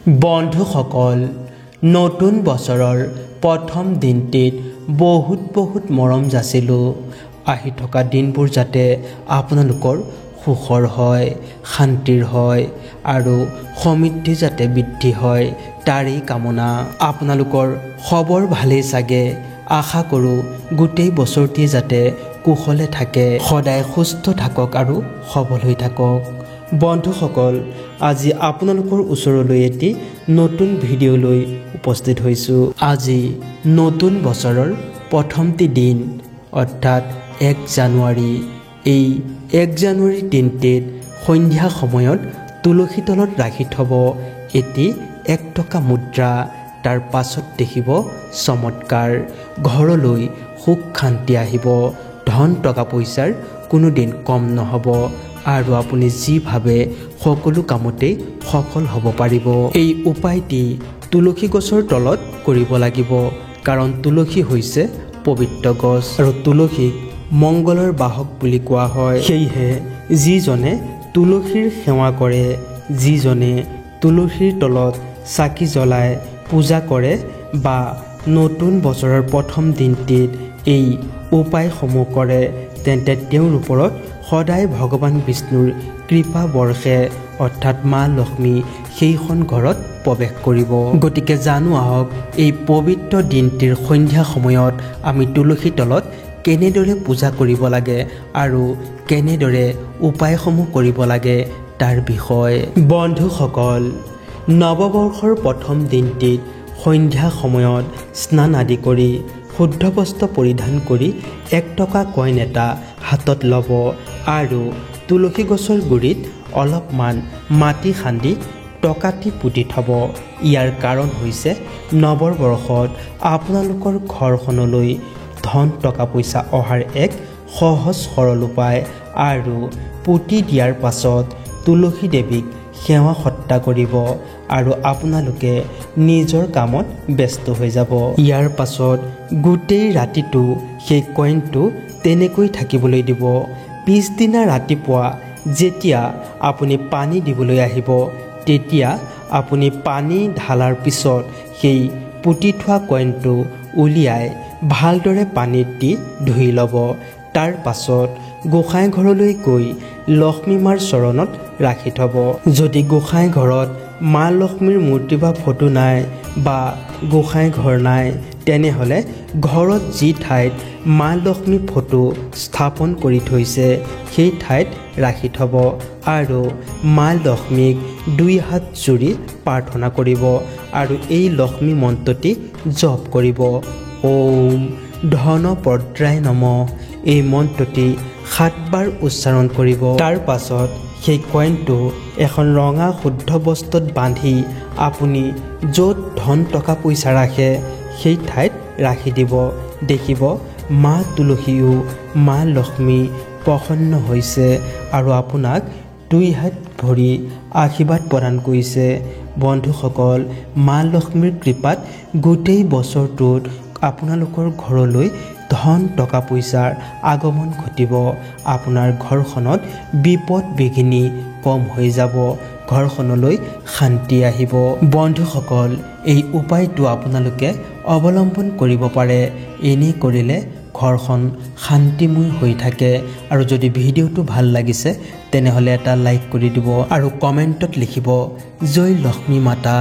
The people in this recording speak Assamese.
বন্ধুসকল, নতুন বছৰৰ প্ৰথম দিনটিত বহুত মৰম যাচিলোঁ। আহি থকা দিনবোৰ যাতে আপোনালোকৰ সুখৰ হয়, শান্তিৰ হয় আৰু সমৃদ্ধি যাতে বৃদ্ধি হয় তাৰেই কামনা। আপোনালোকৰ খবৰ ভালেই চাগে। আশা কৰোঁ গোটেই বছৰটি যাতে কুশলে থাকে, সদায় সুস্থ থাকক আৰু সবল হৈ থাকক। বন্ধুসকল, আজি আপোনালোকৰ ওচৰলৈ এটি নতুন ভিডিঅ' লৈ উপস্থিত হৈছোঁ। আজি নতুন বছৰৰ প্ৰথমটি দিন, অৰ্থাৎ 1 জানুৱাৰী। এই 1 জানুৱাৰী দিনটিত সন্ধ্যা সময়ত তুলসী তলত ৰাখি থ'ব এটি 1 টকা মুদ্ৰা। তাৰ পাছত দেখিব চমৎকাৰ। ঘৰলৈ সুখ শান্তি আহিব, ধন টকা পইচাৰ কোনোদিন কম নহ'ব আৰু আপুনি যি ভাবে সকলো কামতেই সফল হ'ব পাৰিব। এই উপায়টি তুলসী গছৰ তলত কৰিব লাগিব, কাৰণ তুলসী হৈছে পবিত্ৰ গছ আৰু তুলসীক মংগলৰ বাহক বুলি কোৱা হয়। সেয়েহে যিজনে তুলসীৰ সেৱা কৰে, যিজনে তুলসীৰ তলত চাকি জ্বলাই পূজা কৰে বা নতুন বছৰৰ প্ৰথম দিনটিত এই উপায়সমূহ কৰে, তেন্তে তেওঁৰ ওপৰত সদায় ভগৱান বিষ্ণুৰ কৃপা বৰ্ষে, অৰ্থাৎ মা লক্ষ্মী সেইখন ঘৰত প্ৰৱেশ কৰিব। গতিকে জানো আহক, এই পবিত্ৰ দিনটিৰ সন্ধ্যা সময়ত আমি তুলসী তলত কেনেদৰে পূজা কৰিব লাগে আৰু কেনেদৰে উপায়সমূহ কৰিব লাগে তাৰ বিষয়ে। বন্ধুসকল, নৱবৰ্ষৰ প্ৰথম দিনটিত সন্ধ্যা সময়ত স্নান আদি কৰি শুদ্ধ বস্ত্ৰ পৰিধান কৰি 1 টকা কইন এটা হাতত ল'ব আৰু তুলসী গছৰ গুৰিত অলপমান মাটি খান্দি টকাটি পুতি থ'ব। ইয়াৰ কাৰণ হৈছে নৱবৰ্ষত আপোনালোকৰ ঘৰখনলৈ ধন টকা পইচা অহাৰ এক সহজ সৰল উপায়। আৰু পুতি দিয়াৰ পাছত তুলসী দেৱীক সেৱা সৎকা কৰিব আৰু আপোনালোকে নিজৰ কামত ব্যস্ত হৈ যাব। ইয়াৰ পাছত গোটেই ৰাতিটো সেই কইনটো তেনেকৈ থাকিবলৈ দিব। পিছদিনা ৰাতিপুৱা যেতিয়া আপুনি পানী দিবলৈ আহিব, তেতিয়া আপুনি পানী ঢালাৰ পিছত সেই পুতি থোৱা কইনটো উলিয়াই ভালদৰে পানীত দি ধুই ল'ব। তাৰ পাছত গোসাঁই ঘৰলৈ গৈ লক্ষ্মী মাৰ চৰণত ৰাখি থ'ব। যদি গোসাঁই ঘৰত মা লক্ষ্মীৰ মূৰ্তি বা ফটো নাই বা গোসাঁই ঘৰ নাই, তেনেহ'লে ঘৰত যি ঠাইত মা লক্ষ্মীৰ ফটো স্থাপন কৰি থৈছে সেই ঠাইত ৰাখি থ'ব আৰু মা লক্ষ্মীক 2 হাত জোৰি প্ৰাৰ্থনা কৰিব আৰু এই লক্ষ্মী মন্ত্ৰটি জপ কৰিব। ওম ধনপদ্ৰায় নমঃ। এই মন্ত্ৰটি 7 বাৰ উচ্চাৰণ কৰিব। তাৰ পাছত সেই কইনটো এখন ৰঙা শুদ্ধ বস্ত্ৰত বান্ধি আপুনি য'ত ধন টকা পইচা ৰাখে সেই ঠাইত ৰাখি দিব। দেখিব মা তুলসীও মা লক্ষ্মী প্ৰসন্ন হৈছে আৰু আপোনাক 2 হাত ভৰি আশীৰ্বাদ প্ৰদান কৰিছে। বন্ধুসকল, মা লক্ষ্মীৰ কৃপাত গোটেই বছৰটোত আপোনালোকৰ ঘৰলৈ ধন টকা পইচাৰ আগমন ঘটিব। আপোনাৰ ঘৰখনত বিপদ বিঘিনি কম হৈ যাব, ঘৰখনলৈ শান্তি আহিব। বন্ধুসকল, এই উপায়টো আপোনালোকে অৱলম্বন কৰিব পাৰে। এনে কৰিলে ঘৰখন শান্তিময় হৈ থাকে। আৰু যদি ভিডিঅ'টো ভাল লাগিছে তেনেহ'লে এটা লাইক কৰি দিব আৰু কমেণ্টত লিখিব জয় লক্ষ্মী মাতা।